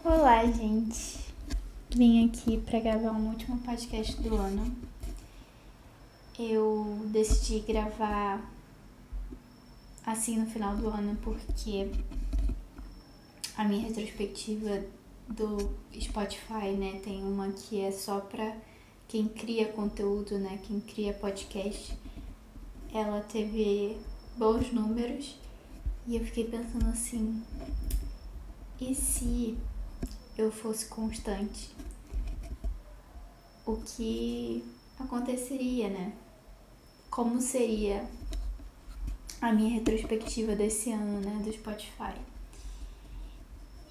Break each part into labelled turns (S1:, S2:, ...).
S1: Olá, gente. Vim aqui para gravar um último podcast do ano. Eu decidi gravar assim no final do ano porque a minha retrospectiva do Spotify, né, tem uma que é só para quem cria conteúdo, né, quem cria podcast. Ela teve bons números e eu fiquei pensando assim, e se eu fosse constante? O que aconteceria, né? Como seria a minha retrospectiva desse ano, né, do Spotify?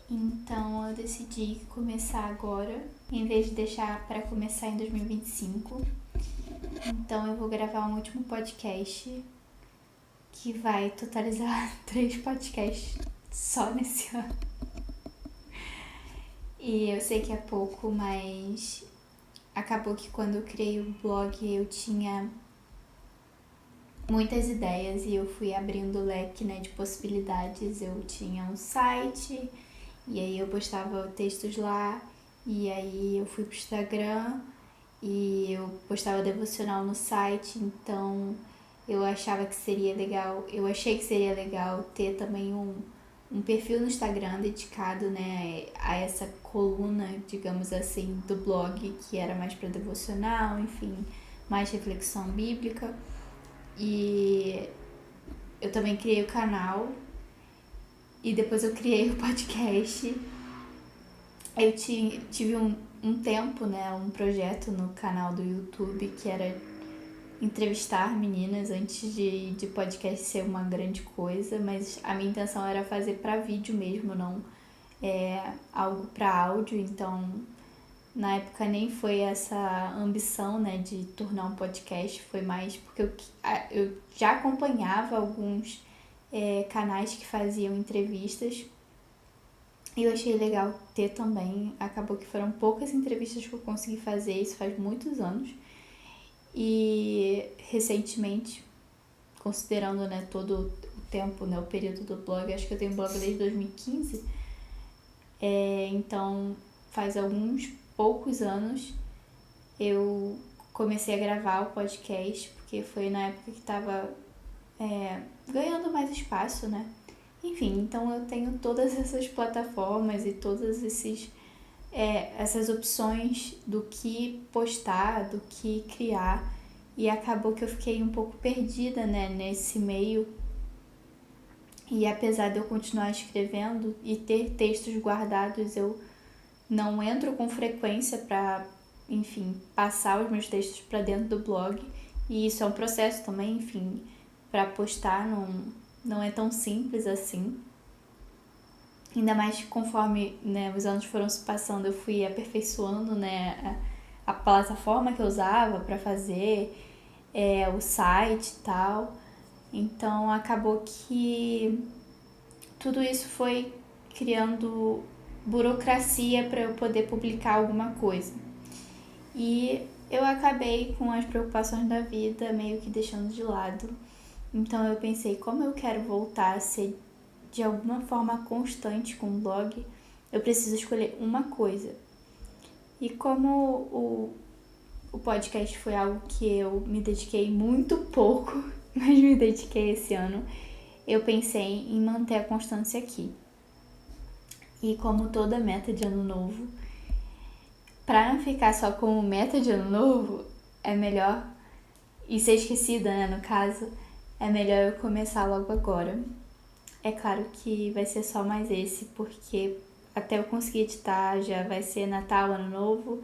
S1: Então eu decidi começar agora, em vez de deixar para começar em 2025. Então eu vou gravar um último podcast que vai totalizar 3 podcasts só nesse ano. E eu sei que é pouco, mas acabou que quando eu criei o blog eu tinha muitas ideias e eu fui abrindo o leque, né, de possibilidades. Eu tinha um site e aí eu postava textos lá, e aí eu fui pro Instagram e eu postava devocional no site. Então eu achava que seria legal, eu achei que seria legal ter também um perfil no Instagram dedicado, né, a essa coluna, digamos assim, do blog, que era mais para devocional, enfim, mais reflexão bíblica. E eu também criei o canal e depois eu criei o podcast. Eu tive um tempo, né, um projeto no canal do YouTube que era entrevistar meninas antes de podcast ser uma grande coisa, mas a minha intenção era fazer para vídeo mesmo, não algo para áudio. Então na época nem foi essa ambição, né, de tornar um podcast, foi mais porque eu já acompanhava alguns canais que faziam entrevistas e eu achei legal ter também. Acabou que foram poucas entrevistas que eu consegui fazer, isso faz muitos anos. E recentemente, considerando, né, todo o tempo, né, o período do blog, acho que eu tenho blog desde 2015, então faz alguns poucos anos eu comecei a gravar o podcast, porque foi na época que estava ganhando mais espaço, né? Enfim, então eu tenho todas essas plataformas e todas essas opções do que postar, do que criar, e acabou que eu fiquei um pouco perdida, né, nesse meio. E apesar de eu continuar escrevendo e ter textos guardados, eu não entro com frequência para, enfim, passar os meus textos para dentro do blog. E isso é um processo também, enfim, para postar não é tão simples assim. Ainda mais conforme, né, os anos foram se passando, eu fui aperfeiçoando, né, a plataforma que eu usava para fazer, o site e tal. Então acabou que tudo isso foi criando burocracia para eu poder publicar alguma coisa. E eu acabei com as preocupações da vida meio que deixando de lado. Então eu pensei, como eu quero voltar a ser de alguma forma constante com o blog, eu preciso escolher uma coisa. E como o podcast foi algo que eu me dediquei muito pouco, mas me dediquei esse ano, eu pensei em manter a constância aqui. E como toda meta de ano novo, para não ficar só como meta de ano novo, é melhor, e ser esquecida, né, no caso, é melhor eu começar logo agora. É claro que vai ser só mais esse, porque até eu conseguir editar já vai ser Natal, Ano Novo,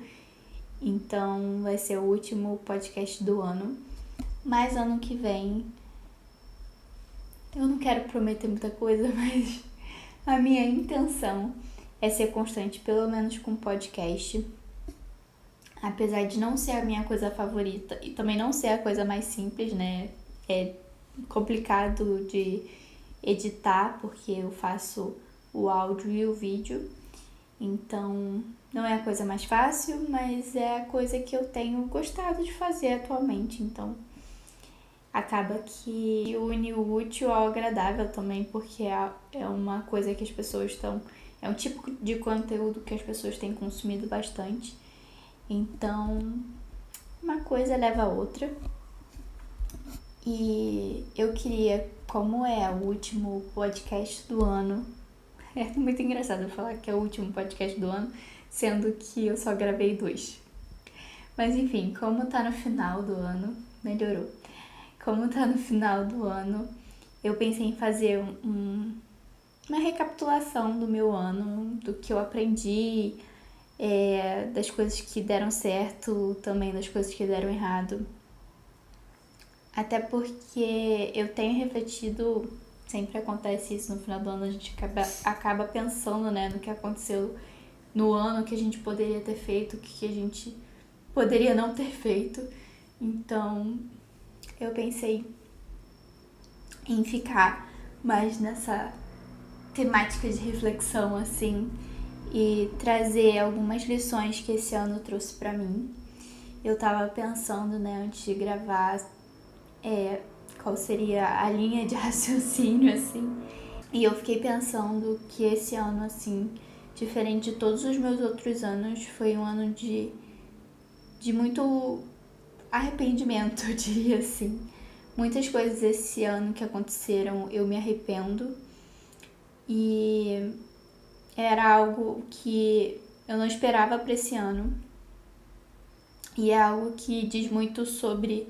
S1: então vai ser o último podcast do ano. Mas ano que vem, eu não quero prometer muita coisa, mas a minha intenção é ser constante, pelo menos com podcast. Apesar de não ser a minha coisa favorita e também não ser a coisa mais simples, né? É complicado de editar porque eu faço o áudio e o vídeo. Então não é a coisa mais fácil, mas é a coisa que eu tenho gostado de fazer atualmente. Então acaba que une o útil ao agradável também, porque é uma coisa que as pessoas estão É um tipo de conteúdo que as pessoas têm consumido bastante. Então, uma coisa leva a outra. E eu queria, como é o último podcast do ano, é muito engraçado eu falar que é o último podcast do ano, sendo que eu só gravei 2. Mas enfim, como tá no final do ano, melhorou. Como tá no final do ano, eu pensei em fazer uma recapitulação do meu ano, do que eu aprendi, das coisas que deram certo, também das coisas que deram errado. Até porque eu tenho refletido, sempre acontece isso no final do ano, a gente acaba pensando, né, no que aconteceu no ano, que a gente poderia ter feito, o que a gente poderia não ter feito. Então, eu pensei em ficar mais nessa temática de reflexão, assim, e trazer algumas lições que esse ano trouxe pra mim. Eu tava pensando, né, antes de gravar, qual seria a linha de raciocínio, assim. E eu fiquei pensando que esse ano, assim, diferente de todos os meus outros anos, foi um ano de muito arrependimento, eu diria assim. Muitas coisas esse ano que aconteceram eu me arrependo. E era algo que eu não esperava para esse ano. E é algo que diz muito sobre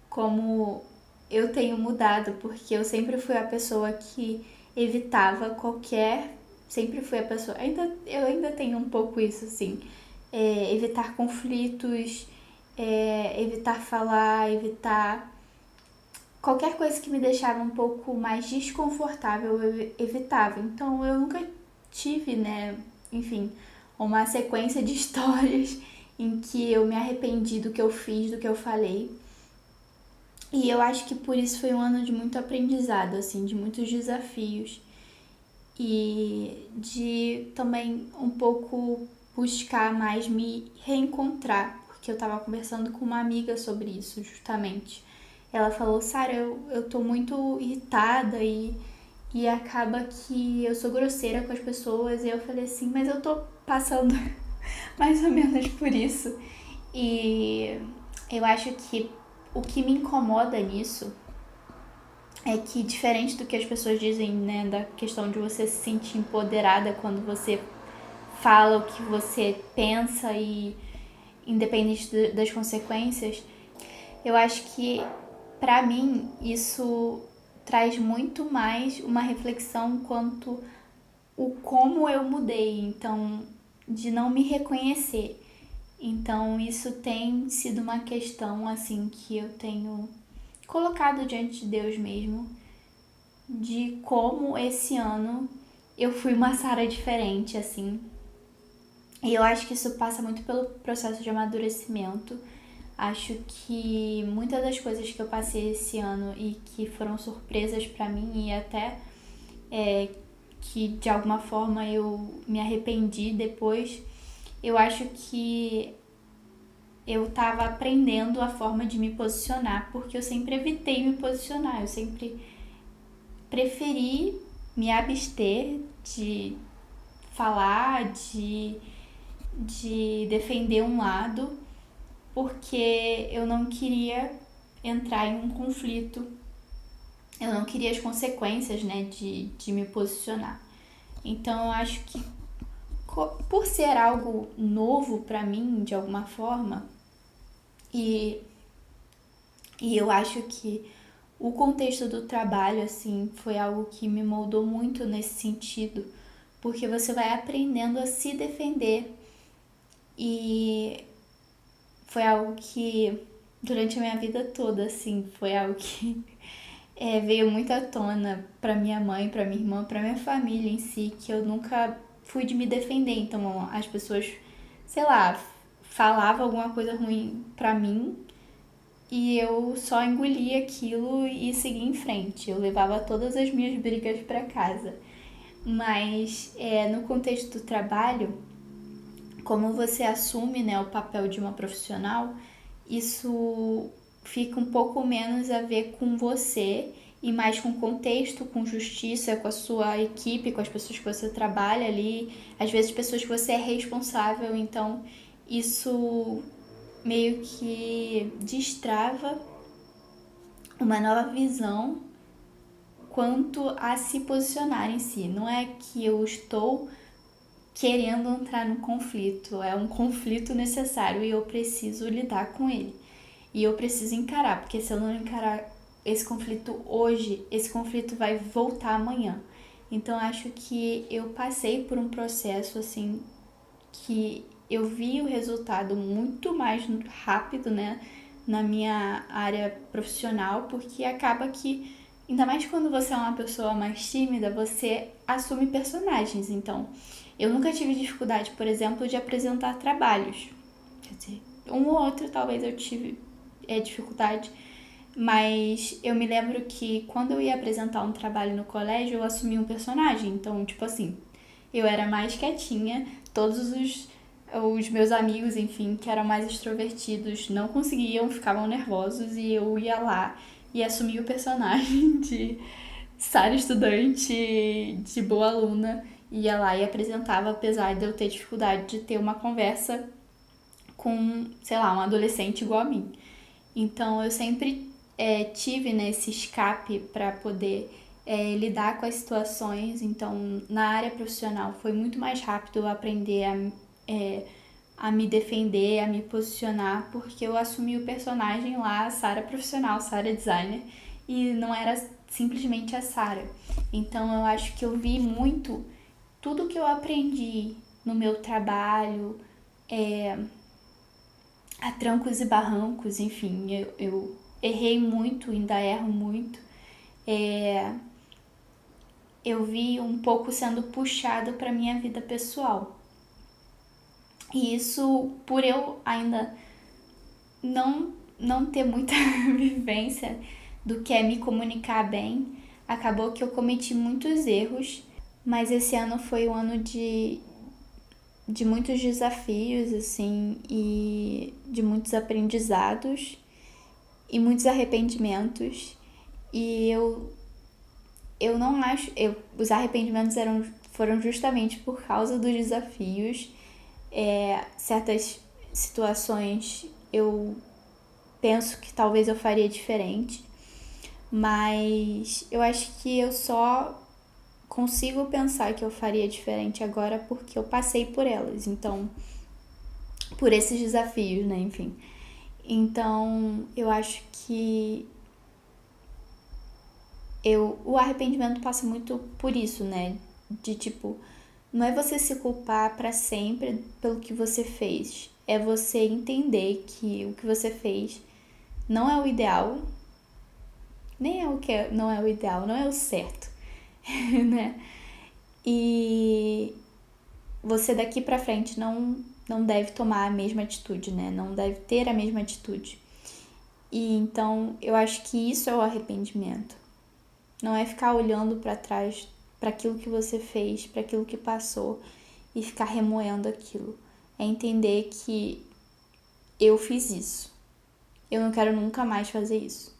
S1: como eu tenho mudado, porque eu sempre fui a pessoa que evitava qualquer. Sempre fui a pessoa. Eu ainda tenho um pouco isso, assim. Evitar conflitos, evitar falar, evitar. Qualquer coisa que me deixava um pouco mais desconfortável, eu evitava. Então eu nunca tive, né, enfim, uma sequência de histórias em que eu me arrependi do que eu fiz, do que eu falei. E eu acho que por isso foi um ano de muito aprendizado, assim, de muitos desafios. E de também um pouco buscar mais me reencontrar, porque eu tava conversando com uma amiga sobre isso, justamente. Ela falou, Sara, eu tô muito irritada e acaba que eu sou grosseira com as pessoas. E eu falei assim, mas eu tô passando mais ou menos por isso. E eu acho que o que me incomoda nisso é que, diferente do que as pessoas dizem, né, da questão de você se sentir empoderada quando você fala o que você pensa e independente das consequências, eu acho que pra mim isso traz muito mais uma reflexão quanto o como eu mudei, então de não me reconhecer. Então isso tem sido uma questão assim que eu tenho colocado diante de Deus mesmo, de como esse ano eu fui uma Sara diferente, assim. E eu acho que isso passa muito pelo processo de amadurecimento. Acho que muitas das coisas que eu passei esse ano e que foram surpresas pra mim e até que de alguma forma eu me arrependi depois, eu acho que eu tava aprendendo a forma de me posicionar, porque eu sempre evitei me posicionar, eu sempre preferi me abster de falar, de defender um lado, porque eu não queria entrar em um conflito, eu não queria as consequências, né, de me posicionar. Então eu acho que por ser algo novo pra mim, de alguma forma, e eu acho que o contexto do trabalho, assim, foi algo que me moldou muito nesse sentido, porque você vai aprendendo a se defender e foi algo que durante a minha vida toda, assim, foi algo que veio muito à tona pra minha mãe, pra minha irmã, pra minha família em si, que eu nunca fui de me defender. Então as pessoas, sei lá, falavam alguma coisa ruim pra mim e eu só engolia aquilo e seguia em frente. Eu levava todas as minhas brigas pra casa. Mas no contexto do trabalho, como você assume, né, o papel de uma profissional, isso fica um pouco menos a ver com você e mais com contexto, com justiça, com a sua equipe, com as pessoas que você trabalha ali, às vezes pessoas que você é responsável, então isso meio que destrava uma nova visão quanto a se posicionar em si. Não é que eu estou querendo entrar no conflito, é um conflito necessário e eu preciso lidar com ele. E eu preciso encarar, porque se eu não encarar esse conflito hoje, esse conflito vai voltar amanhã. Então acho que eu passei por um processo assim que eu vi o resultado muito mais rápido, né, na minha área profissional, porque acaba que, ainda mais quando você é uma pessoa mais tímida, você assume personagens. Então, eu nunca tive dificuldade, por exemplo, de apresentar trabalhos. Quer dizer, um ou outro talvez eu tive dificuldade, mas eu me lembro que quando eu ia apresentar um trabalho no colégio, eu assumi um personagem. Então, tipo assim, eu era mais quietinha, todos os meus amigos, enfim, que eram mais extrovertidos, não conseguiam, ficavam nervosos e eu ia lá e assumia o personagem de Sara estudante, de boa aluna, ia lá e apresentava, apesar de eu ter dificuldade de ter uma conversa com, sei lá, um adolescente igual a mim. Então eu sempre tive nesse escape para poder lidar com as situações. Então na área profissional foi muito mais rápido eu aprender a me defender, a me posicionar, porque eu assumi o personagem lá, Sara profissional, Sara designer, e não era simplesmente a Sara. Então eu acho que eu vi muito tudo que eu aprendi no meu trabalho, a trancos e barrancos, enfim, eu errei muito, ainda erro muito. Eu vi um pouco sendo puxado para minha vida pessoal. E isso, por eu ainda não ter muita vivência do que é me comunicar bem, acabou que eu cometi muitos erros, mas esse ano foi um ano de muitos desafios, assim, e de muitos aprendizados e muitos arrependimentos. E eu não acho... os arrependimentos foram justamente por causa dos desafios. Certas situações eu penso que talvez eu faria diferente, mas eu acho que eu só consigo pensar que eu faria diferente agora porque eu passei por elas, então, por esses desafios, né, enfim. Então, eu acho que o arrependimento passa muito por isso, né, de tipo, não é você se culpar para sempre pelo que você fez, é você entender que o que você fez não é o ideal, nem é o que não é o ideal, não é o certo, né? E você daqui pra frente não deve tomar a mesma atitude, né? Não deve ter a mesma atitude. E então eu acho que isso é o arrependimento. Não é ficar olhando para trás para aquilo que você fez, para aquilo que passou e ficar remoendo aquilo. É entender que eu fiz isso. Eu não quero nunca mais fazer isso.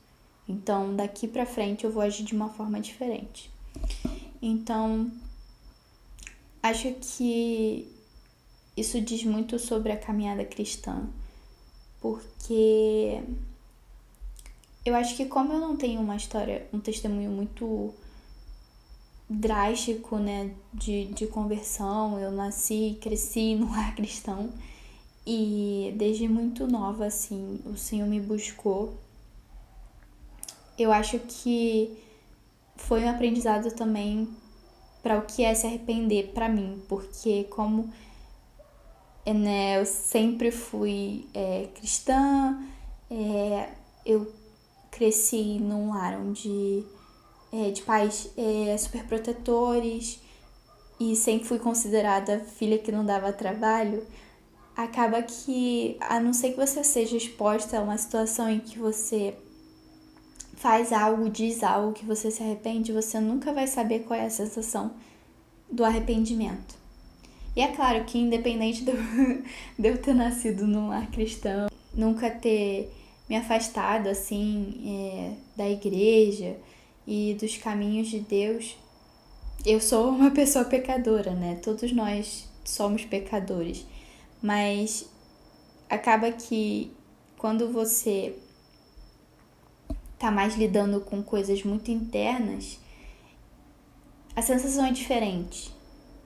S1: Então, daqui pra frente eu vou agir de uma forma diferente. Então, acho que isso diz muito sobre a caminhada cristã, porque eu acho que como eu não tenho uma história, um testemunho muito drástico, né, de conversão, eu nasci e cresci num lar cristão e desde muito nova, assim, o Senhor me buscou. Eu acho que foi um aprendizado também para o que é se arrepender para mim, porque como né, eu sempre fui cristã, eu cresci num lar onde de pais super protetores e sempre fui considerada filha que não dava trabalho. Acaba que, a não ser que você seja exposta a uma situação em que você faz algo, diz algo que você se arrepende, você nunca vai saber qual é a sensação do arrependimento. E é claro que independente de eu ter nascido num lar cristão, nunca ter me afastado assim da igreja e dos caminhos de Deus. Eu sou uma pessoa pecadora, né? Todos nós somos pecadores. Mas acaba que quando você tá mais lidando com coisas muito internas, a sensação é diferente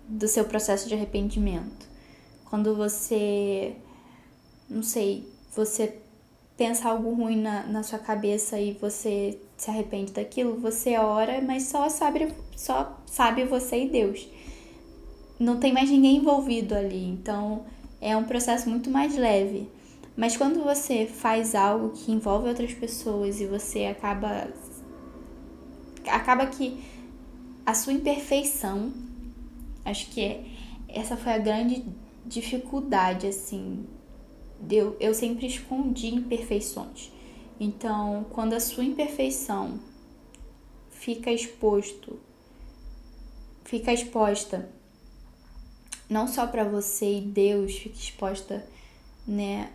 S1: do seu processo de arrependimento. Quando você, não sei, você pensa algo ruim na sua cabeça e você se arrepende daquilo, você ora, mas só sabe você e Deus. Não tem mais ninguém envolvido ali, então é um processo muito mais leve. Mas quando você faz algo que envolve outras pessoas e você acaba que a sua imperfeição, acho que essa foi a grande dificuldade, assim. Eu sempre escondi imperfeições. Então, quando a sua imperfeição fica exposta não só para você e Deus, fica exposta, né,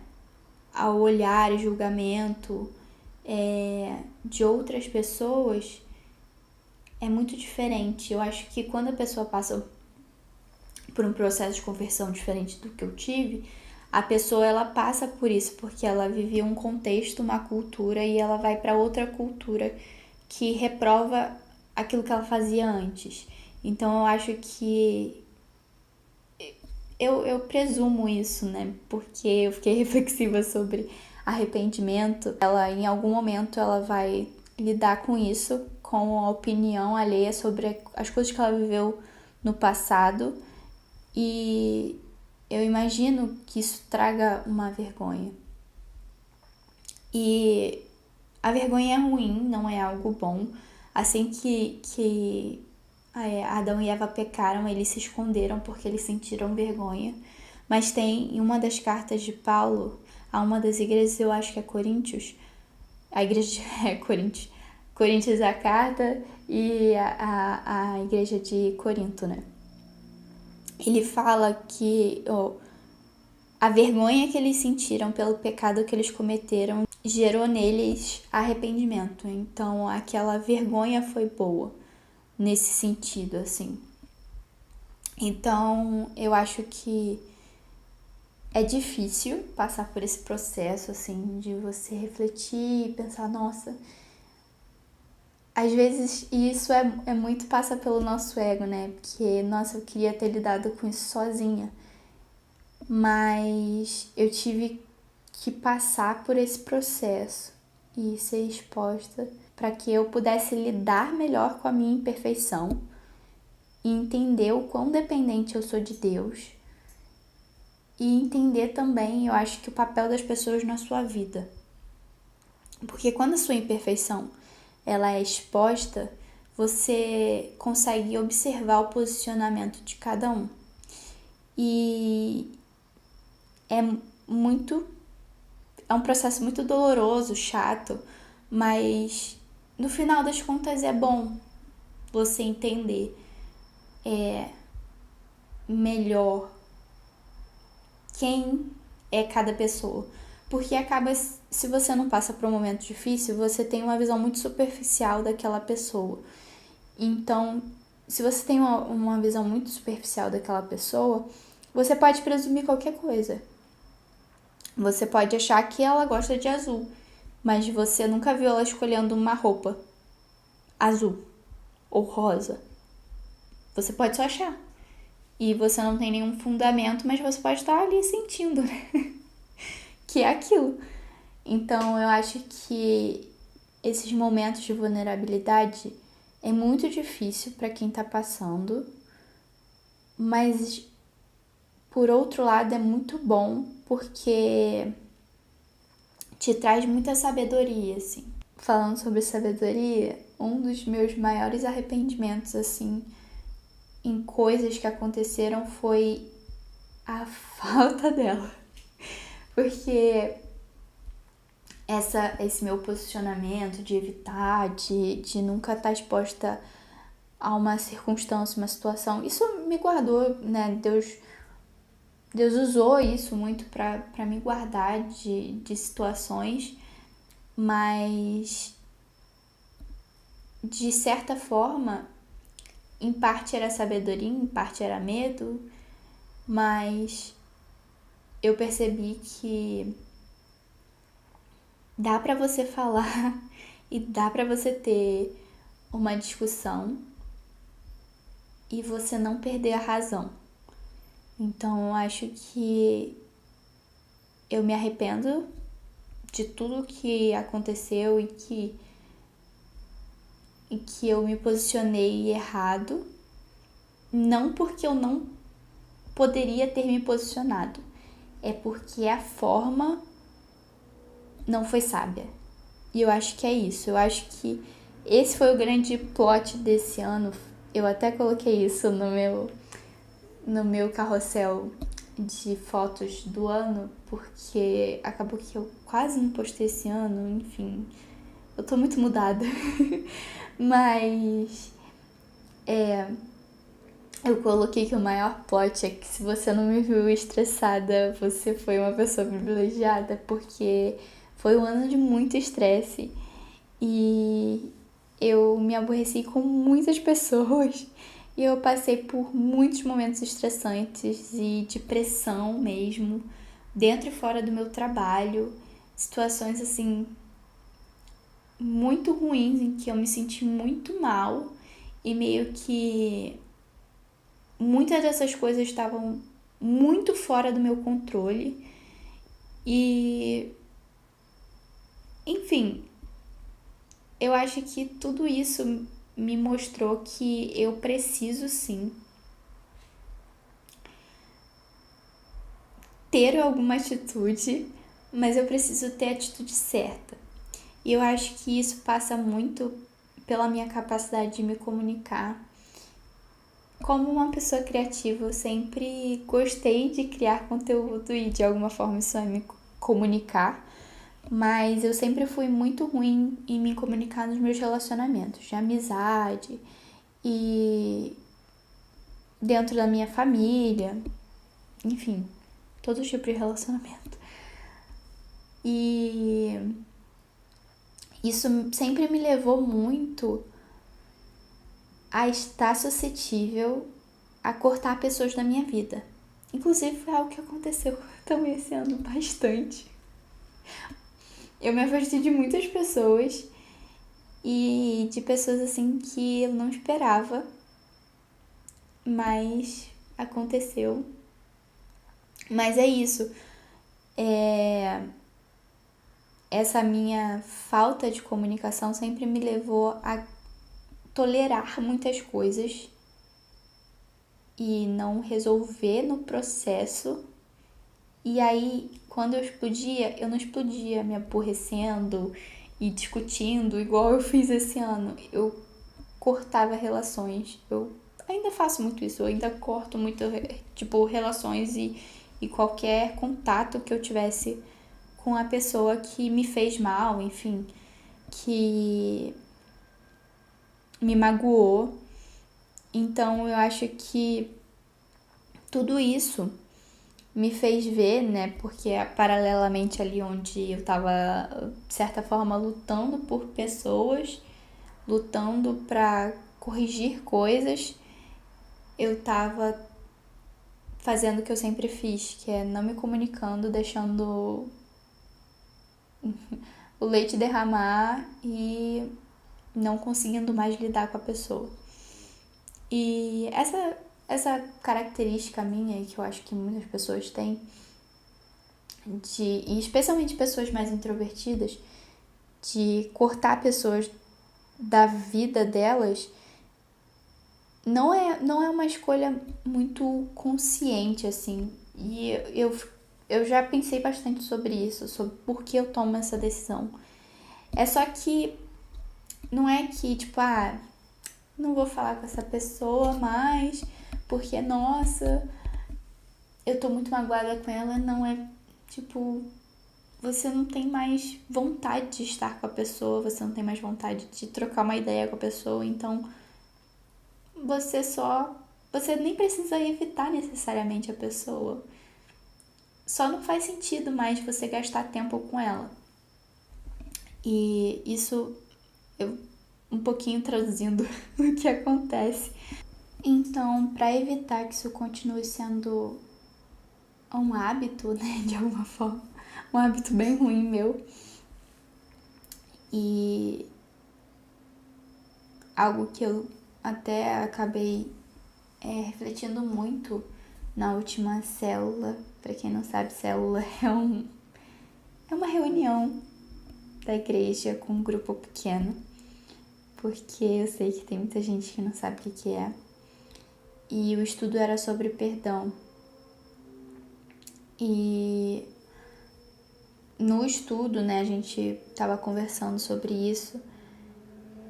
S1: ao olhar e julgamento de outras pessoas, é muito diferente. Eu acho que quando a pessoa passa por um processo de conversão diferente do que eu tive, a pessoa ela passa por isso porque ela vivia um contexto, uma cultura, e ela vai para outra cultura que reprova aquilo que ela fazia antes. Então eu acho que eu presumo isso, né? Porque eu fiquei reflexiva sobre arrependimento. Ela, em algum momento, ela vai lidar com isso, com a opinião alheia sobre as coisas que ela viveu no passado. E eu imagino que isso traga uma vergonha. E a vergonha é ruim, não é algo bom. Assim que Adão e Eva pecaram, eles se esconderam porque eles sentiram vergonha. Mas tem em uma das cartas de Paulo, a uma das igrejas, eu acho que é Coríntios, a igreja é Coríntios, Coríntios é a carta e a igreja de Corinto, né? Ele fala que a vergonha que eles sentiram pelo pecado que eles cometeram gerou neles arrependimento. Então aquela vergonha foi boa nesse sentido, assim. Então eu acho que é difícil passar por esse processo, assim, de você refletir e pensar, nossa, às vezes isso é muito passa pelo nosso ego, né? Porque, nossa, eu queria ter lidado com isso sozinha. Mas eu tive que passar por esse processo e ser exposta para que eu pudesse lidar melhor com a minha imperfeição e entender o quão dependente eu sou de Deus. E entender também, eu acho que o papel das pessoas na sua vida. Porque quando a sua imperfeição ela é exposta, você consegue observar o posicionamento de cada um. E é um processo muito doloroso, chato, mas no final das contas é bom você entender melhor quem é cada pessoa. Porque acaba, se você não passa por um momento difícil, você tem uma visão muito superficial daquela pessoa. Então, se você tem uma visão muito superficial daquela pessoa, você pode presumir qualquer coisa. Você pode achar que ela gosta de azul, mas você nunca viu ela escolhendo uma roupa azul ou rosa. Você pode só achar. E você não tem nenhum fundamento, mas você pode estar ali sentindo, né? Que é aquilo. Então, eu acho que esses momentos de vulnerabilidade é muito difícil para quem tá passando, mas por outro lado é muito bom porque te traz muita sabedoria, assim. Falando sobre sabedoria, um dos meus maiores arrependimentos, assim, em coisas que aconteceram foi a falta dela. Porque esse meu posicionamento de evitar, de nunca estar exposta a uma circunstância, uma situação, isso me guardou, né? Deus usou isso muito para me guardar de situações, mas de certa forma, em parte era sabedoria, em parte era medo, mas eu percebi que dá pra você falar e dá pra você ter uma discussão e você não perder a razão. Então eu acho que eu me arrependo de tudo que aconteceu e que eu me posicionei errado, não porque eu não poderia ter me posicionado, é porque a forma não foi sábia. E eu acho que é isso. Eu acho que esse foi o grande plot desse ano. Eu até coloquei isso no meu carrossel de fotos do ano, porque acabou que eu quase não postei esse ano, enfim. Eu tô muito mudada. Mas eu coloquei que o maior plot é que se você não me viu estressada, você foi uma pessoa privilegiada, porque foi um ano de muito estresse e eu me aborreci com muitas pessoas e eu passei por muitos momentos estressantes e de pressão mesmo, dentro e fora do meu trabalho, situações assim muito ruins em que eu me senti muito mal e meio que muitas dessas coisas estavam muito fora do meu controle e, enfim, eu acho que tudo isso me mostrou que eu preciso sim ter alguma atitude, mas eu preciso ter a atitude certa. E eu acho que isso passa muito pela minha capacidade de me comunicar. Como uma pessoa criativa, eu sempre gostei de criar conteúdo e de alguma forma isso é me comunicar, mas eu sempre fui muito ruim em me comunicar nos meus relacionamentos, de amizade e dentro da minha família, enfim, todo tipo de relacionamento. E isso sempre me levou muito a estar suscetível a cortar pessoas da minha vida. Inclusive foi algo que aconteceu também esse ano bastante. Eu me afastei de muitas pessoas e de pessoas assim que eu não esperava, mas aconteceu. Mas é isso. Essa minha falta de comunicação sempre me levou a tolerar muitas coisas e não resolver no processo. E aí, quando eu explodia, eu não explodia me aborrecendo e discutindo igual eu fiz esse ano. Eu cortava relações. Eu ainda faço muito isso, eu ainda corto muito, tipo, relações e qualquer contato que eu tivesse com a pessoa que me fez mal, enfim, que me magoou. Então eu acho que tudo isso me fez ver, né, porque paralelamente ali onde eu tava, de certa forma, lutando por pessoas, lutando pra corrigir coisas, eu tava fazendo o que eu sempre fiz, que é não me comunicando, deixando o leite derramar e não conseguindo mais lidar com a pessoa. E essa característica minha, que eu acho que muitas pessoas têm, e especialmente pessoas mais introvertidas, de cortar pessoas da vida delas, não é uma escolha muito consciente, assim. E eu já pensei bastante sobre isso, sobre por que eu tomo essa decisão. É só que não é que, tipo, não vou falar com essa pessoa mais, porque, nossa, eu tô muito magoada com ela. Não é, tipo, você não tem mais vontade de estar com a pessoa, você não tem mais vontade de trocar uma ideia com a pessoa, então você nem precisa evitar necessariamente a pessoa. Só não faz sentido mais você gastar tempo com ela. E isso eu um pouquinho traduzindo o que acontece. Então, para evitar que isso continue sendo um hábito, né, de alguma forma, um hábito bem ruim meu, e algo que eu até acabei refletindo muito na última célula. Para quem não sabe, célula é uma reunião da igreja com um grupo pequeno, porque eu sei que tem muita gente que não sabe o que é. E o estudo era sobre perdão. E no estudo, né, a gente estava conversando sobre isso.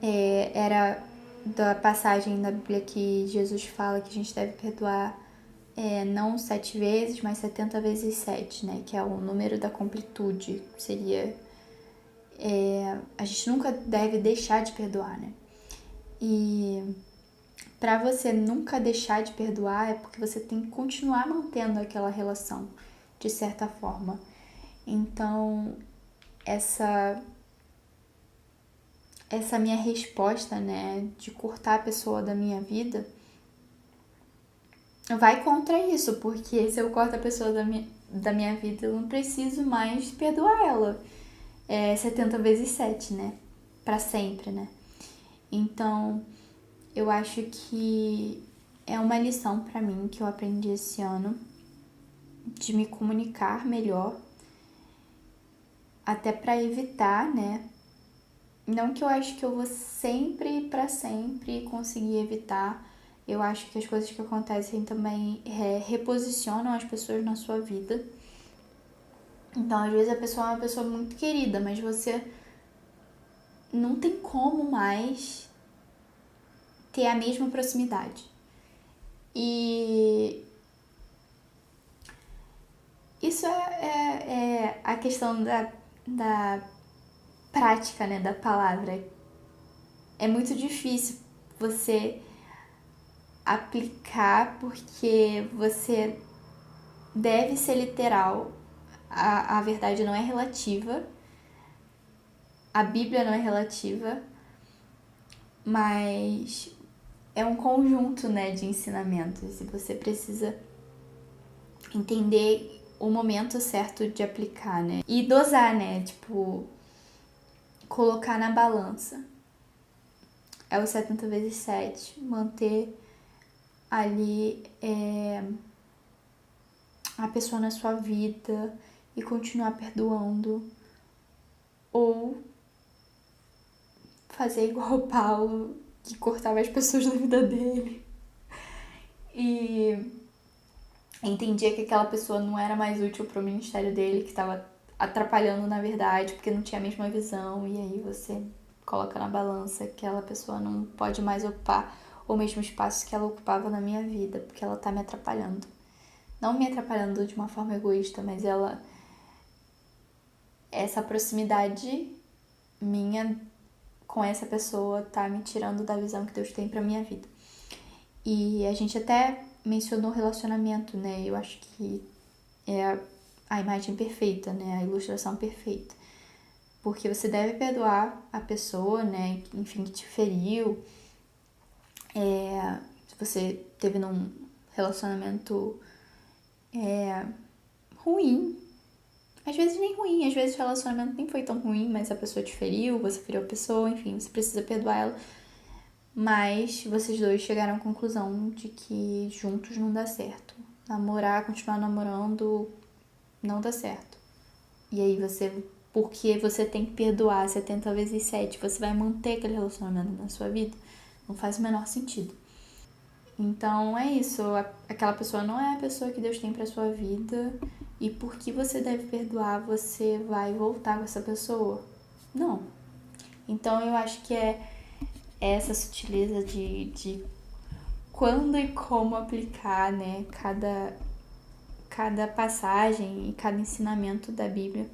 S1: Era da passagem da Bíblia que Jesus fala que a gente deve perdoar não 7 vezes, mas 70 vezes 7, né? Que é o número da completude. Seria... a gente nunca deve deixar de perdoar, né? E para você nunca deixar de perdoar é porque você tem que continuar mantendo aquela relação, de certa forma. Então, essa minha resposta, né, de cortar a pessoa da minha vida, vai contra isso, porque se eu corto a pessoa da minha vida, eu não preciso mais perdoar ela. 70 vezes 7, né? Pra sempre, né? Então, eu acho que é uma lição pra mim que eu aprendi esse ano, de me comunicar melhor, até pra evitar, né? Não que eu acho que eu vou sempre, pra sempre, conseguir evitar. Eu acho que as coisas que acontecem também reposicionam as pessoas na sua vida. Então, às vezes a pessoa é uma pessoa muito querida, mas você não tem como mais ter a mesma proximidade. E isso é a questão da prática, né, da palavra. É muito difícil você aplicar porque você deve ser literal. A verdade não é relativa, a Bíblia não é relativa, mas é um conjunto, né, de ensinamentos e você precisa entender o momento certo de aplicar, né, e dosar, né, tipo, colocar na balança. É o 70 vezes 7, manter ali a pessoa na sua vida e continuar perdoando, ou fazer igual o Paulo, que cortava as pessoas da vida dele e entendia que aquela pessoa não era mais útil para o ministério dele, que estava atrapalhando na verdade, porque não tinha a mesma visão, e aí você coloca na balança que aquela pessoa não pode mais ocupar o mesmo espaço que ela ocupava na minha vida, porque ela tá me atrapalhando. Não me atrapalhando de uma forma egoísta, mas essa proximidade minha com essa pessoa tá me tirando da visão que Deus tem pra minha vida. E a gente até mencionou relacionamento, né? Eu acho que é a imagem perfeita, né? A ilustração perfeita. Porque você deve perdoar a pessoa, né? Enfim, que te feriu. Se você teve num relacionamento ruim. Às vezes nem ruim, às vezes o relacionamento nem foi tão ruim, mas a pessoa te feriu, você feriu a pessoa, enfim, você precisa perdoar ela. Mas vocês dois chegaram à conclusão de que juntos não dá certo. Namorar, continuar namorando, não dá certo. E aí porque você tem que perdoar 70 vezes 7, você vai manter aquele relacionamento na sua vida? Não faz o menor sentido. Então é isso, aquela pessoa não é a pessoa que Deus tem pra sua vida, e porque você deve perdoar, você vai voltar com essa pessoa? Não. Então eu acho que é essa sutileza de quando e como aplicar, né, cada passagem e cada ensinamento da Bíblia.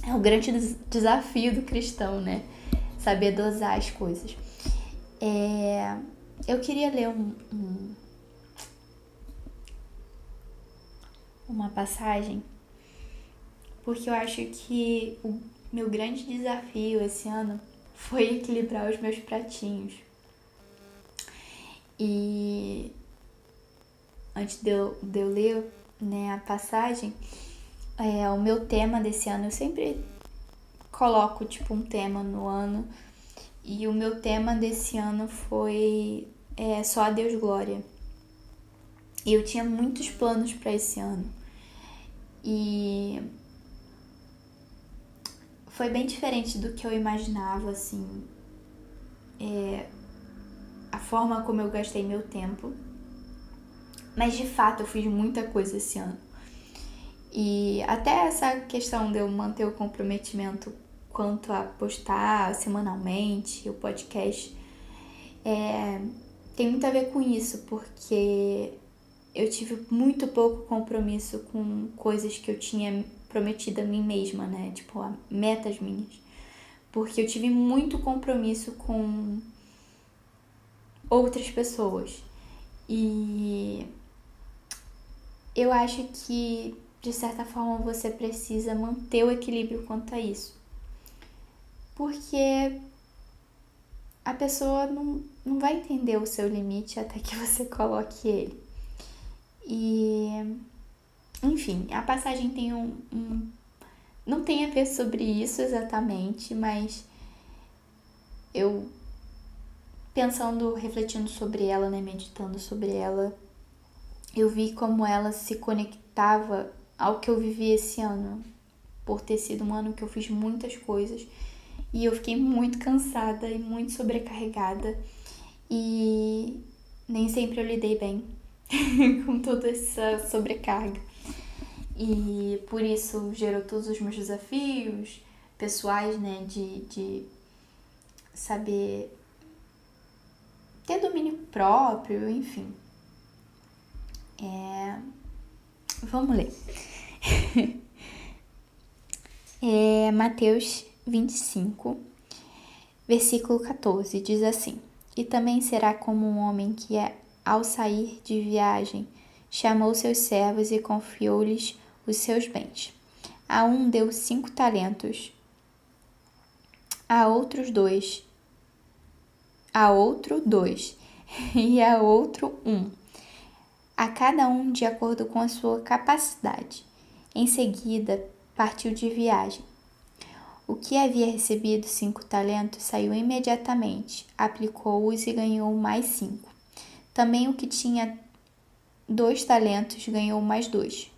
S1: É o grande desafio do cristão, né? Saber dosar as coisas. Eu queria ler uma passagem, porque eu acho que o meu grande desafio esse ano foi equilibrar os meus pratinhos. E antes de eu ler, né, a passagem, o meu tema desse ano, eu sempre coloco tipo um tema no ano, e o meu tema desse ano foi só a Deus glória. E eu tinha muitos planos para esse ano. E foi bem diferente do que eu imaginava, assim, a forma como eu gastei meu tempo. Mas de fato eu fiz muita coisa esse ano. E até essa questão de eu manter o comprometimento quanto a postar semanalmente o podcast tem muito a ver com isso, porque eu tive muito pouco compromisso com coisas que eu tinha prometido a mim mesma, né? Tipo, metas minhas. Porque eu tive muito compromisso com outras pessoas. E eu acho que, de certa forma, você precisa manter o equilíbrio quanto a isso. Porque a pessoa não vai entender o seu limite até que você coloque ele. E, enfim, a passagem tem não tem a ver sobre isso exatamente, mas eu pensando, refletindo sobre ela, né, meditando sobre ela, eu vi como ela se conectava ao que eu vivi esse ano, por ter sido um ano que eu fiz muitas coisas e eu fiquei muito cansada e muito sobrecarregada e nem sempre eu lidei bem com toda essa sobrecarga. E por isso gerou todos os meus desafios pessoais, né, de saber ter domínio próprio, enfim. Vamos ler. Mateus 25, versículo 14, diz assim: E também será como um homem que, ao sair de viagem, chamou seus servos e confiou-lhes os seus bens. A um deu 5 talentos, a outro 2, e a outro 1, a cada um de acordo com a sua capacidade. Em seguida, partiu de viagem. O que havia recebido 5 talentos saiu imediatamente, aplicou-os e ganhou mais 5. Também o que tinha 2 talentos ganhou mais 2.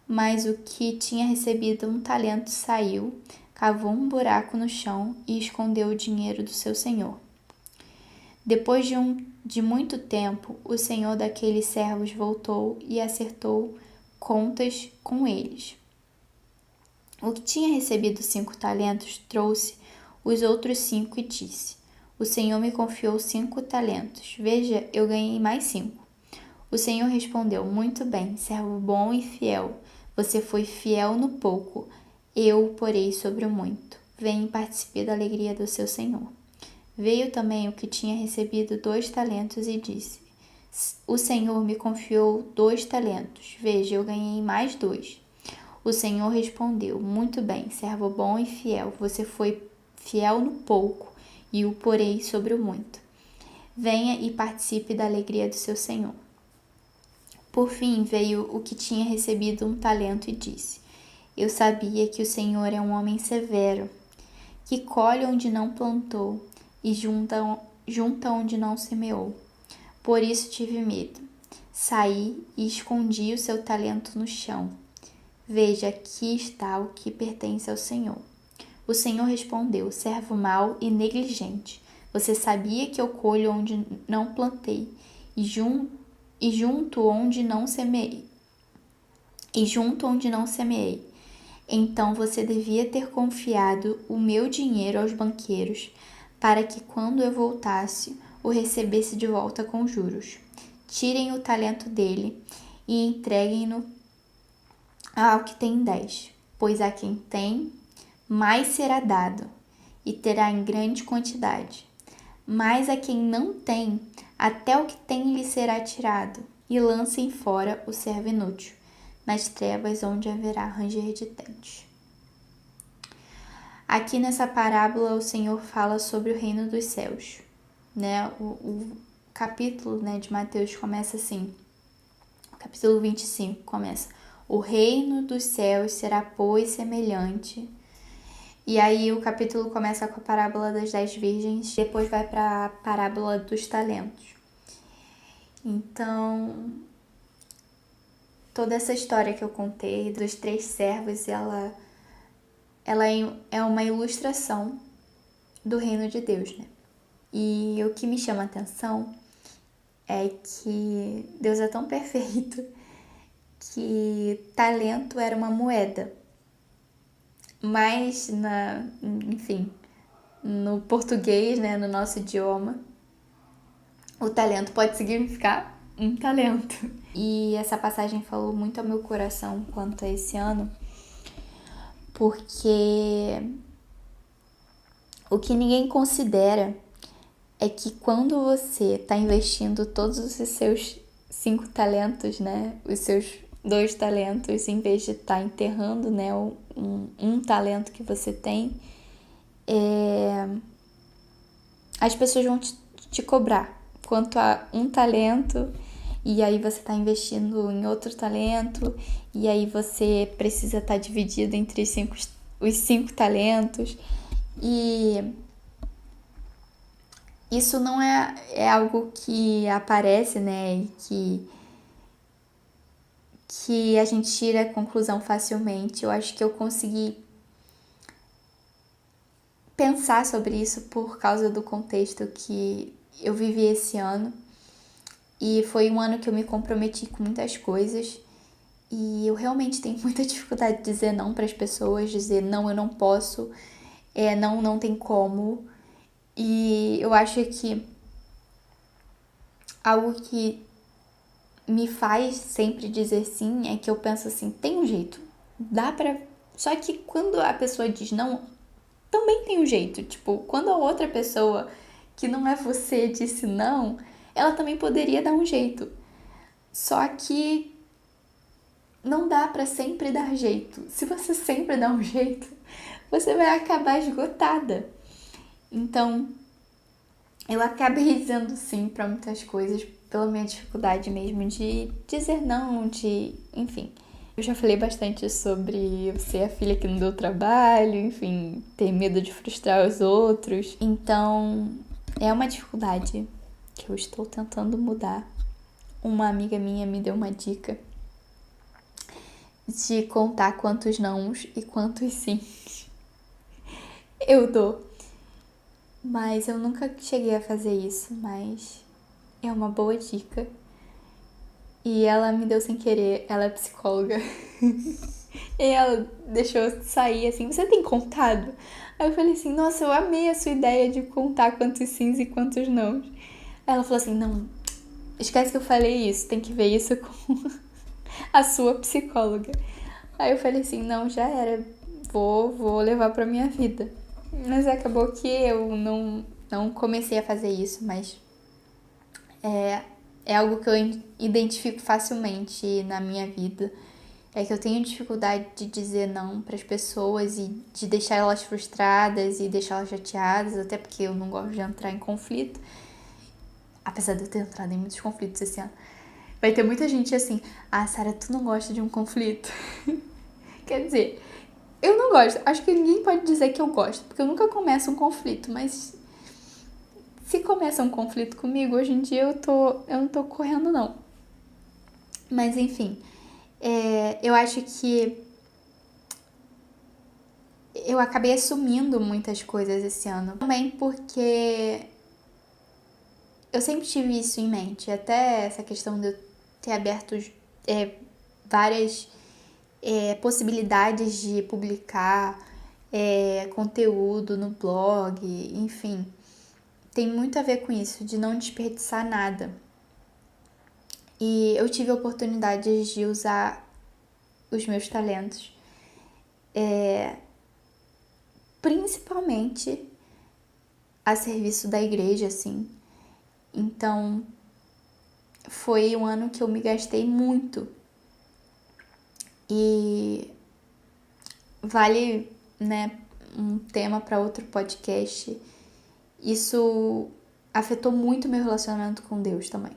S1: Mas o que tinha recebido 1 talento saiu, cavou um buraco no chão e escondeu o dinheiro do seu senhor. Depois de muito tempo, o senhor daqueles servos voltou e acertou contas com eles. O que tinha recebido 5 talentos trouxe os outros 5 e disse: O senhor me confiou 5 talentos. Veja, eu ganhei mais 5. O senhor respondeu: Muito bem, servo bom e fiel. Você foi fiel no pouco, eu o porei sobre o muito. Venha e participe da alegria do seu senhor. Veio também o que tinha recebido 2 talentos e disse: O senhor me confiou 2 talentos. Veja, eu ganhei mais 2. O senhor respondeu: Muito bem, servo bom e fiel. Você foi fiel no pouco e o porei sobre o muito. Venha e participe da alegria do seu senhor. Por fim veio o que tinha recebido 1 talento e disse: Eu sabia que o senhor é um homem severo, que colhe onde não plantou e junta onde não semeou. Por isso tive medo. Saí e escondi o seu talento no chão. Veja, aqui está o que pertence ao Senhor. O Senhor respondeu: Servo mau e negligente. Você sabia que eu colho onde não plantei e junto onde não semeei. Então você devia ter confiado o meu dinheiro aos banqueiros, para que quando eu voltasse, o recebesse de volta com juros. Tirem o talento dele e entreguem-no ao que tem 10, pois a quem tem, mais será dado, e terá em grande quantidade. Mas a quem não tem, até o que tem lhe será tirado, e lancem fora o servo inútil, nas trevas onde haverá ranger de dentes. Aqui nessa parábola o Senhor fala sobre o reino dos céus, né? O capítulo, né, de Mateus começa assim, o capítulo 25 começa: o reino dos céus será, pois, semelhante. E aí o capítulo começa com a parábola das 10 virgens, depois vai para a parábola dos talentos. Então, toda essa história que eu contei dos 3 servos, ela é uma ilustração do reino de Deus, né? E o que me chama a atenção é que Deus é tão perfeito que talento era uma moeda. Mas, enfim, no português, né, no nosso idioma, o talento pode significar um talento. E essa passagem falou muito ao meu coração quanto a esse ano, porque o que ninguém considera é que quando você está investindo todos os seus 5 talentos, né, os seus 2 talentos, em vez de estar enterrando, né, um talento que você tem, as pessoas vão te cobrar quanto a um talento, e aí você está investindo em outro talento, e aí você precisa estar dividido entre os 5 talentos, e isso não é algo que aparece, né, e que a gente tira a conclusão facilmente. Eu acho que eu consegui pensar sobre isso por causa do contexto que eu vivi esse ano. E foi um ano que eu me comprometi com muitas coisas. E eu realmente tenho muita dificuldade de dizer não para as pessoas, dizer não, eu não posso, não, não tem como. E eu acho que algo que me faz sempre dizer sim é que eu penso assim, tem um jeito, dá pra... Só que quando a pessoa diz não, também tem um jeito. Tipo, quando a outra pessoa, que não é você, disse não, ela também poderia dar um jeito. Só que não dá pra sempre dar jeito. Se você sempre dá um jeito, você vai acabar esgotada. Então, eu acabei dizendo sim pra muitas coisas pela minha dificuldade mesmo de dizer não, enfim. Eu já falei bastante sobre eu ser a filha que não deu trabalho, enfim, ter medo de frustrar os outros. Então, é uma dificuldade que eu estou tentando mudar. Uma amiga minha me deu uma dica de contar quantos nãos e quantos sims eu dou. Mas eu nunca cheguei a fazer isso, mas é uma boa dica. E ela me deu sem querer, ela é psicóloga. E ela deixou sair assim, você tem contado? Aí eu falei assim, nossa, eu amei a sua ideia de contar quantos sims e quantos nãos. Aí ela falou assim, não, esquece que eu falei isso, tem que ver isso com a sua psicóloga. Aí eu falei assim, não, já era, vou levar pra minha vida. Mas acabou que eu não comecei a fazer isso, mas é algo que eu identifico facilmente na minha vida. É que eu tenho dificuldade de dizer não para as pessoas e de deixar elas frustradas e deixar elas chateadas, até porque eu não gosto de entrar em conflito. Apesar de eu ter entrado em muitos conflitos esse ano. Vai ter muita gente assim, Sara, tu não gosta de um conflito? Quer dizer, eu não gosto. Acho que ninguém pode dizer que eu gosto, porque eu nunca começo um conflito, mas se começa um conflito comigo, hoje em dia eu não tô correndo não. Mas enfim, eu acho que eu acabei assumindo muitas coisas esse ano. Também porque eu sempre tive isso em mente. Até essa questão de eu ter aberto várias possibilidades de publicar conteúdo no blog, enfim. Tem muito a ver com isso, de não desperdiçar nada. E eu tive oportunidades de usar os meus talentos, principalmente a serviço da igreja, assim. Então, foi um ano que eu me gastei muito. E vale, né, um tema para outro podcast. Isso afetou muito meu relacionamento com Deus também.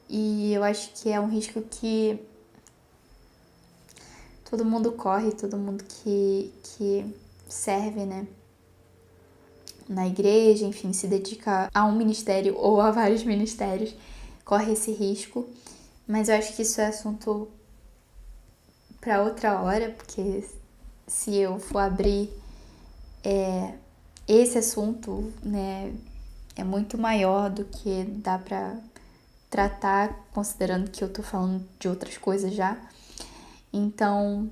S1: E eu acho que é um risco que todo mundo corre, todo mundo que serve, né, na igreja, enfim, se dedica a um ministério ou a vários ministérios, corre esse risco. Mas eu acho que isso é assunto para outra hora, porque se eu for abrir esse assunto, né, é muito maior do que dá para tratar, considerando que eu tô falando de outras coisas já. Então,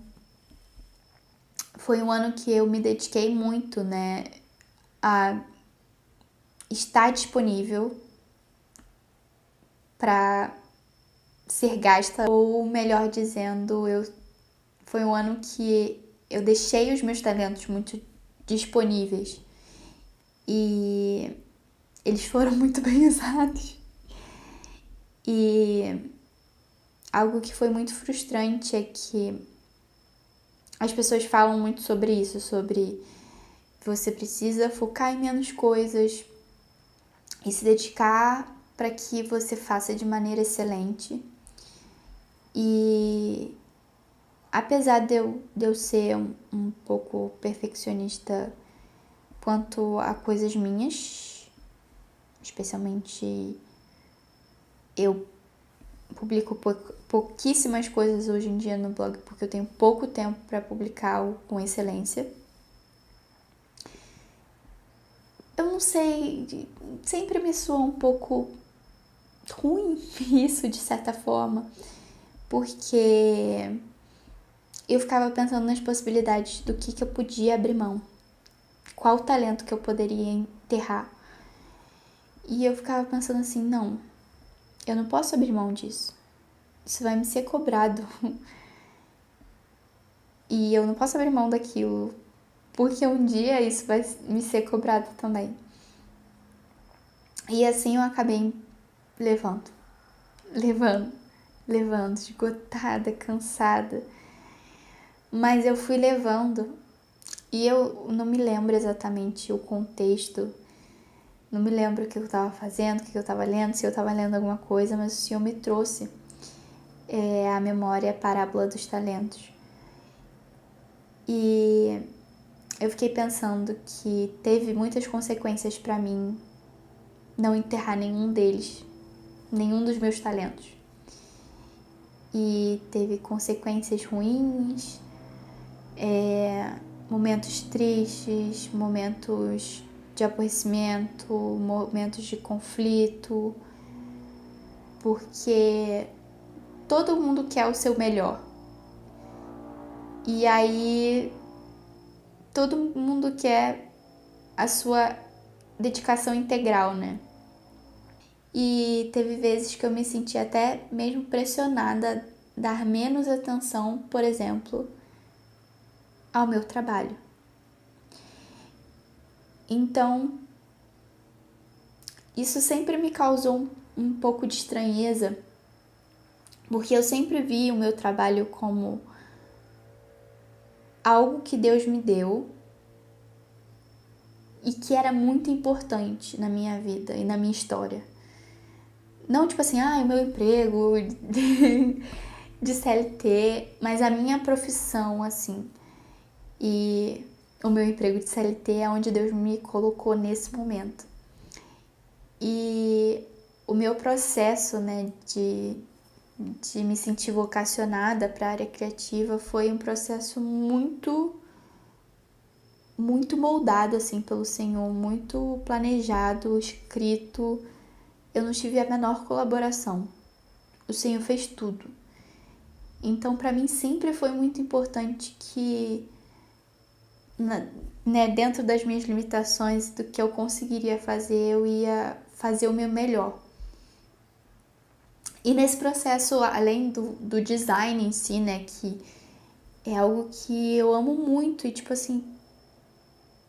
S1: foi um ano que eu me dediquei muito, né, a estar disponível para ser gasta, ou melhor dizendo, foi um ano que eu deixei os meus talentos muito disponíveis e eles foram muito bem usados. E algo que foi muito frustrante é que as pessoas falam muito sobre isso, sobre você precisa focar em menos coisas e se dedicar para que você faça de maneira excelente. E apesar de eu ser um pouco perfeccionista quanto a coisas minhas, especialmente eu publico pouquíssimas coisas hoje em dia no blog porque eu tenho pouco tempo para publicar algo com excelência. Eu não sei, sempre me soa um pouco ruim isso de certa forma, porque eu ficava pensando nas possibilidades do que eu podia abrir mão, qual talento que eu poderia enterrar. E eu ficava pensando assim, não, eu não posso abrir mão disso. Isso vai me ser cobrado. E eu não posso abrir mão daquilo, porque um dia isso vai me ser cobrado também. E assim eu acabei levando, esgotada, cansada. Mas eu fui levando e eu não me lembro exatamente o contexto, não me lembro o que eu estava fazendo, o que eu estava lendo, se eu estava lendo alguma coisa, mas o Senhor me trouxe a memória, a parábola dos talentos. E eu fiquei pensando que teve muitas consequências para mim não enterrar nenhum deles, nenhum dos meus talentos. E teve consequências ruins, momentos tristes, momentos de aborrecimento, momentos de conflito, porque todo mundo quer o seu melhor. E aí todo mundo quer a sua dedicação integral, né? E teve vezes que eu me senti até mesmo pressionada a dar menos atenção, por exemplo, ao meu trabalho. Então, isso sempre me causou um pouco de estranheza, porque eu sempre vi o meu trabalho como algo que Deus me deu e que era muito importante na minha vida e na minha história. Não tipo assim, o meu emprego de CLT, mas a minha profissão, assim. E o meu emprego de CLT é onde Deus me colocou nesse momento. E o meu processo, né, de me sentir vocacionada para a área criativa foi um processo muito moldado assim pelo Senhor, muito planejado, escrito. Eu não tive a menor colaboração. O Senhor fez tudo. Então, para mim sempre foi muito importante que, né, dentro das minhas limitações, do que eu conseguiria fazer, eu ia fazer o meu melhor. E nesse processo, além do design em si, né, que é algo que eu amo muito e, tipo assim,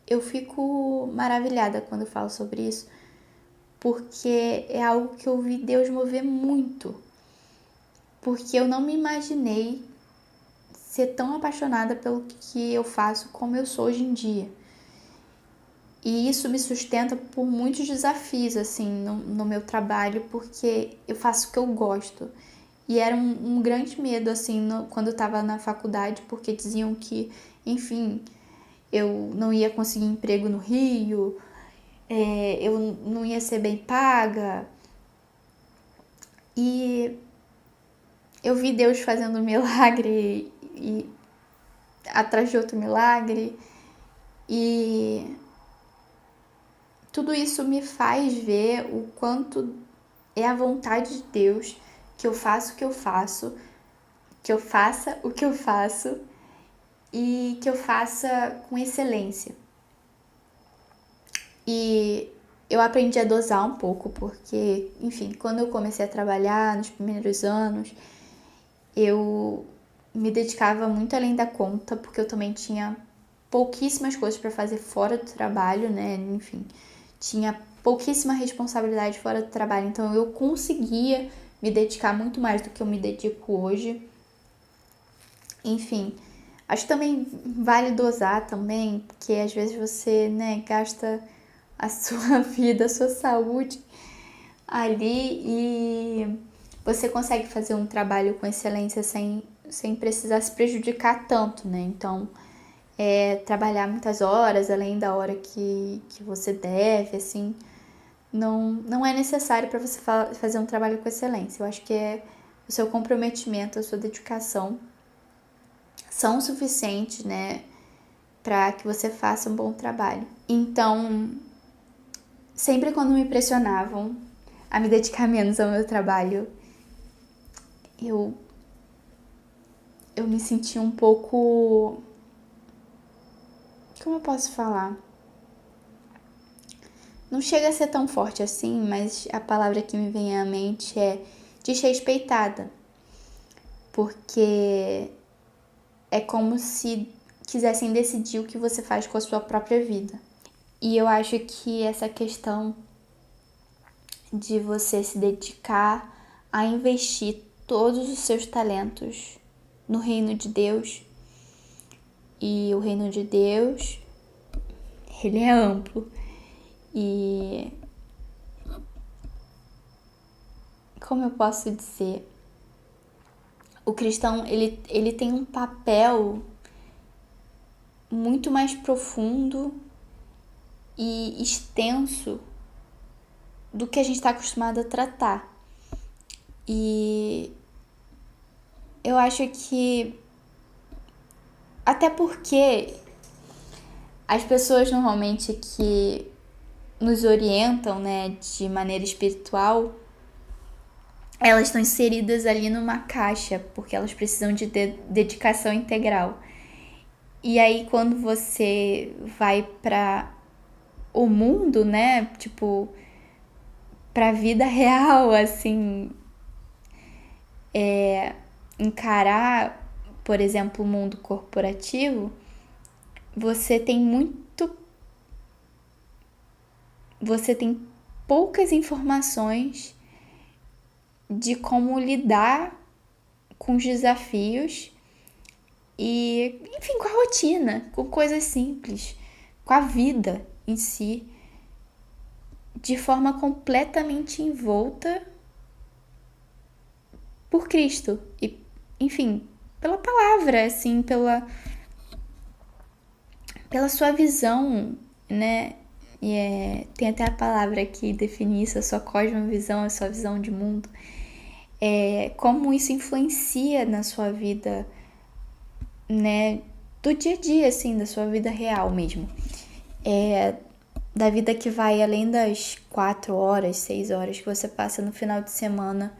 S1: eu fico maravilhada quando eu falo sobre isso, porque é algo que eu vi Deus mover muito. Porque eu não me imaginei ser tão apaixonada pelo que eu faço como eu sou hoje em dia. E isso me sustenta por muitos desafios, assim, no meu trabalho, porque eu faço o que eu gosto. E era um grande medo, assim, quando eu estava na faculdade, porque diziam que, enfim, eu não ia conseguir emprego no Rio, eu não ia ser bem paga. E eu vi Deus fazendo um milagre e atrás de outro milagre. E tudo isso me faz ver o quanto é a vontade de Deus que eu faça o que eu faço, que eu faça o que eu faço e que eu faça com excelência. E eu aprendi a dosar um pouco, porque, enfim, quando eu comecei a trabalhar nos primeiros anos, eu me dedicava muito além da conta, porque eu também tinha pouquíssimas coisas para fazer fora do trabalho, né? Enfim, tinha pouquíssima responsabilidade fora do trabalho, então eu conseguia me dedicar muito mais do que eu me dedico hoje. Enfim, acho que também vale dosar também, porque às vezes você, né, gasta a sua vida, a sua saúde ali e você consegue fazer um trabalho com excelência sem precisar se prejudicar tanto, né? Então, trabalhar muitas horas, além da hora que você deve, assim, não é necessário para você fazer um trabalho com excelência. Eu acho que o seu comprometimento, a sua dedicação são suficientes, né, para que você faça um bom trabalho. Então, sempre quando me pressionavam a me dedicar menos ao meu trabalho, eu me sentia um pouco... Como eu posso falar? Não chega a ser tão forte assim, mas a palavra que me vem à mente é desrespeitada. Porque é como se quisessem decidir o que você faz com a sua própria vida. E eu acho que essa questão de você se dedicar a investir todos os seus talentos no reino de Deus, e o reino de Deus, ele é amplo. E como eu posso dizer, o cristão ele tem um papel muito mais profundo e extenso do que a gente está acostumado a tratar. E eu acho que até porque as pessoas normalmente que nos orientam, né, de maneira espiritual, elas estão inseridas ali numa caixa, porque elas precisam de dedicação integral. E aí quando você vai para o mundo, né, tipo, pra vida real, assim, encarar, por exemplo, o mundo corporativo, você tem poucas informações de como lidar com os desafios e, enfim, com a rotina, com coisas simples, com a vida em si, de forma completamente envolta por Cristo e, enfim, pela palavra, assim, pela sua visão, né? E tem até a palavra que define isso, a sua cosmovisão, a sua visão de mundo. Como isso influencia na sua vida, né? Do dia a dia, assim, da sua vida real mesmo. Da vida que vai além das 4 horas, 6 horas que você passa no final de semana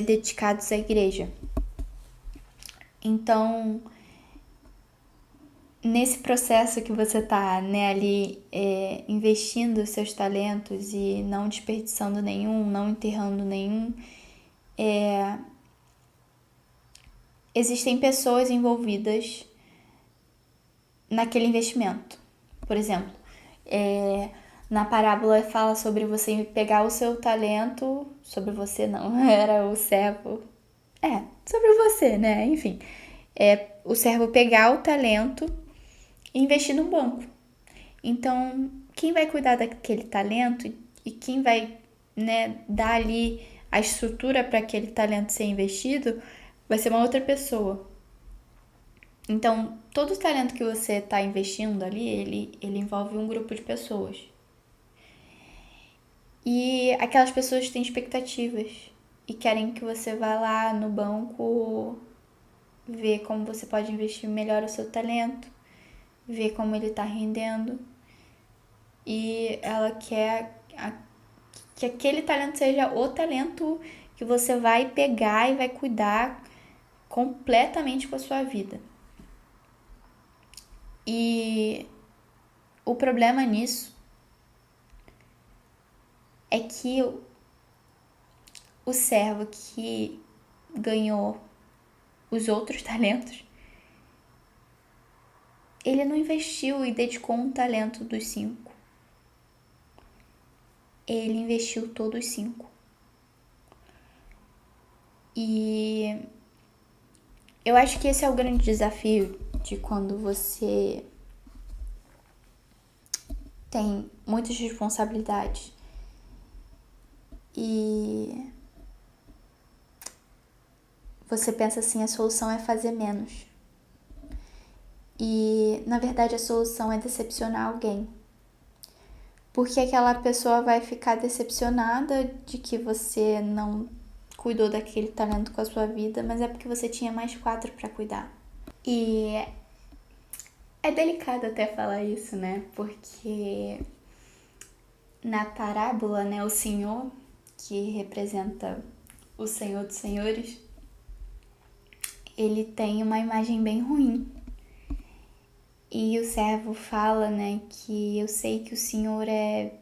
S1: dedicados à igreja. Então, nesse processo que você tá, né, ali investindo seus talentos e não desperdiçando nenhum, não enterrando nenhum, existem pessoas envolvidas naquele investimento. Por exemplo, na parábola fala sobre você pegar o seu talento, sobre você não, era o servo, sobre você, né, enfim, é o servo pegar o talento e investir no banco. Então, quem vai cuidar daquele talento e quem vai, né, dar ali a estrutura para aquele talento ser investido vai ser uma outra pessoa. Então, todo o talento que você está investindo ali, ele envolve um grupo de pessoas. E aquelas pessoas têm expectativas e querem que você vá lá no banco ver como você pode investir melhor o seu talento, ver como ele está rendendo. E ela quer que aquele talento seja o talento que você vai pegar e vai cuidar completamente com a sua vida. E o problema nisso é que o servo que ganhou os outros talentos, ele não investiu e dedicou um talento dos 5. Ele investiu todos os 5. E eu acho que esse é o grande desafio de quando você tem muitas responsabilidades e você pensa assim, a solução é fazer menos. E na verdade a solução é decepcionar alguém. Porque aquela pessoa vai ficar decepcionada de que você não cuidou daquele talento com a sua vida, mas é porque você tinha mais 4 para cuidar. E é delicado até falar isso, né? Porque na parábola, né, o Senhor, que representa o Senhor dos Senhores, ele tem uma imagem bem ruim. E o servo fala, né, que eu sei que o Senhor é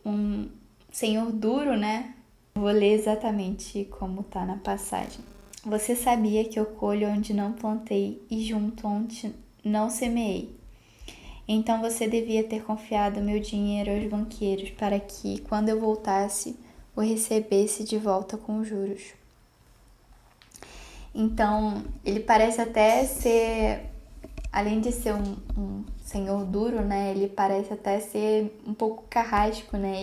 S1: um Senhor duro, né? Vou ler exatamente como tá na passagem. Você sabia que eu colho onde não plantei e junto onde não semeei. Então você devia ter confiado meu dinheiro aos banqueiros para que, quando eu voltasse, o recebesse de volta com juros. Então, ele parece até ser, além de ser um senhor duro, né? Ele parece até ser um pouco carrasco, né?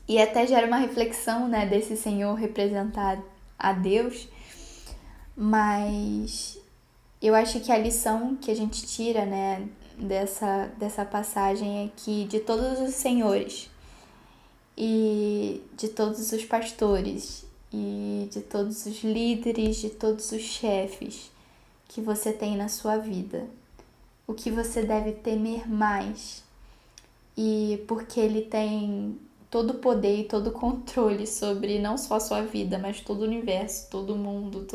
S1: E até gera uma reflexão, né, desse senhor representar a Deus. Mas eu acho que a lição que a gente tira, né, dessa passagem é que de todos os senhores e de todos os pastores e de todos os líderes, de todos os chefes que você tem na sua vida, o que você deve temer mais, e porque ele tem todo o poder e todo o controle sobre não só a sua vida, mas todo o universo, todo o mundo,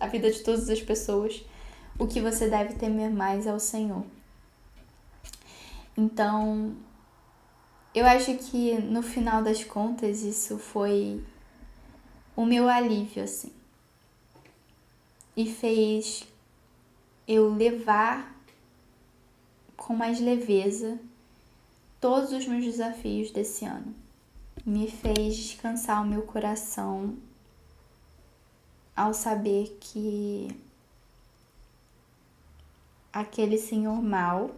S1: a vida de todas as pessoas, o que você deve temer mais é o Senhor. Então, eu acho que no final das contas isso foi o meu alívio, assim. E fez eu levar com mais leveza todos os meus desafios desse ano. Me fez descansar o meu coração ao saber que aquele senhor mau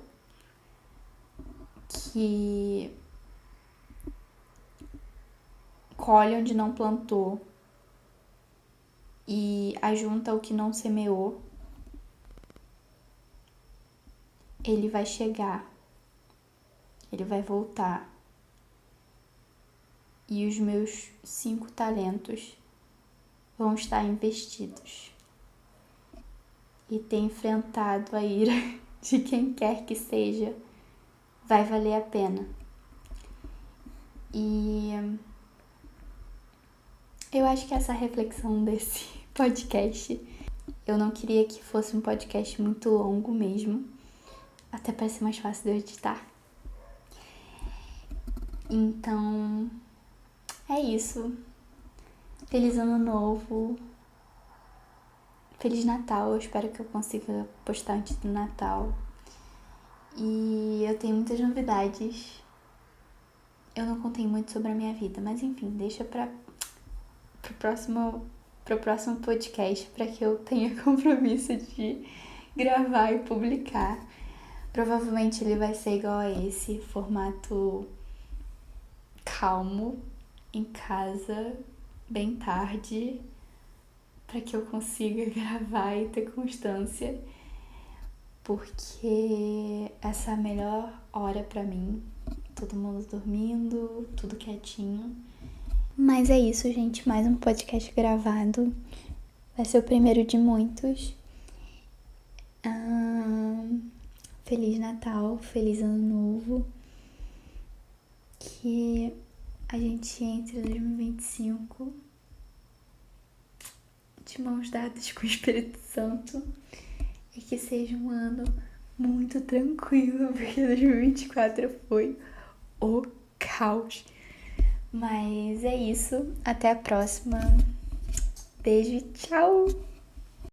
S1: que colhe onde não plantou e ajunta o que não semeou, ele vai chegar, ele vai voltar. E os meus 5 talentos vão estar investidos. E ter enfrentado a ira de quem quer que seja vai valer a pena. E eu acho que essa reflexão desse podcast, eu não queria que fosse um podcast muito longo mesmo, até para ser mais fácil de eu editar. Então, é isso. Feliz Ano Novo. Feliz Natal. Eu espero que eu consiga postar antes do Natal. E eu tenho muitas novidades. Eu não contei muito sobre a minha vida, mas enfim, deixa pro próximo pro próximo podcast para que eu tenha compromisso de gravar e publicar. Provavelmente ele vai ser igual a esse, formato calmo, em casa, bem tarde, para que eu consiga gravar e ter constância, porque essa é a melhor hora para mim. Todo mundo dormindo, tudo quietinho. Mas é isso, gente. Mais um podcast gravado. Vai ser o primeiro de muitos. Feliz Natal, feliz Ano Novo. Que a gente entre em 2025 de mãos dadas com o Espírito Santo. E que seja um ano muito tranquilo, porque 2024 foi o caos. Mas é isso. Até a próxima. Beijo e tchau!